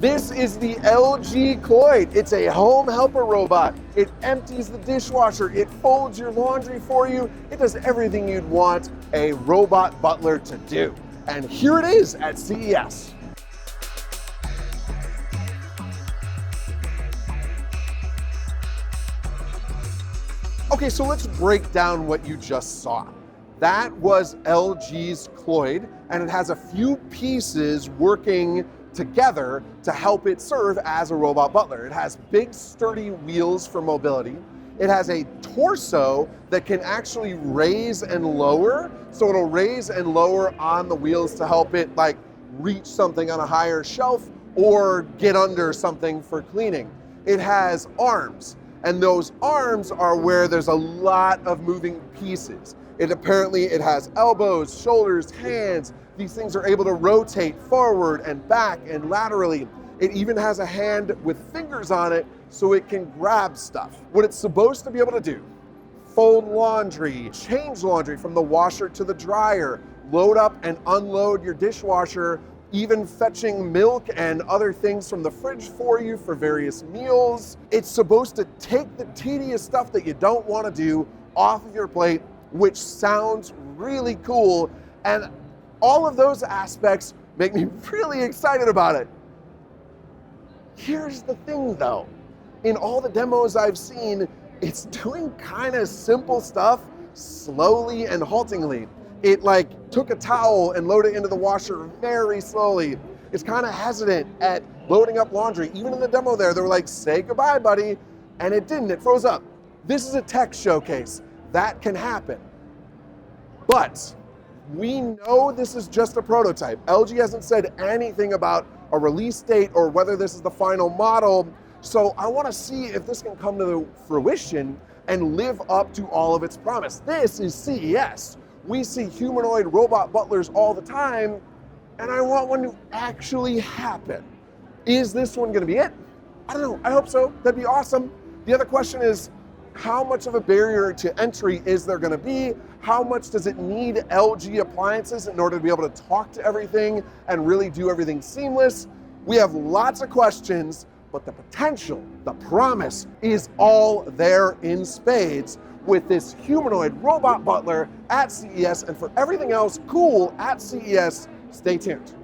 This is the LG CLOiD. It's a home helper robot. It empties the dishwasher, it folds your laundry for you, it does everything you'd want a robot butler to do. And here it is at CES. Okay, so let's break down what you just saw. That was LG's CLOiD, and it has a few pieces working together to help it serve as a robot butler. It has big sturdy wheels for mobility. It has a torso that can actually raise and lower. So it'll raise and lower on the wheels to help it like reach something on a higher shelf or get under something for cleaning. It has arms, and those arms are where there's a lot of moving pieces. It has elbows, shoulders, hands. These things are able to rotate forward and back and laterally. It even has a hand with fingers on it so it can grab stuff. What it's supposed to be able to do: fold laundry, change laundry from the washer to the dryer, load up and unload your dishwasher, even fetching milk and other things from the fridge for you for various meals. It's supposed to take the tedious stuff that you don't want to do off of your plate, which sounds really cool. And all of those aspects make me really excited about it. Here's the thing though. In all the demos I've seen, it's doing kind of simple stuff slowly and haltingly. It like took a towel and loaded it into the washer very slowly. It's kind of hesitant at loading up laundry. Even in the demo there, they were like, say goodbye, buddy. And it didn't, it froze up. This is a tech showcase. That can happen. But we know this is just a prototype. LG hasn't said anything about a release date or whether this is the final model. So I want to see if this can come to fruition and live up to all of its promise. This is CES. We see humanoid robot butlers all the time, and I want one to actually happen. Is this one going to be it? I don't know. I hope so. That'd be awesome. The other question is, how much of a barrier to entry is there going to be? How much does it need LG appliances in order to be able to talk to everything and really do everything seamless? We have lots of questions, but the potential, the promise is all there in spades with this humanoid robot butler at CES. And for everything else cool at CES, stay tuned.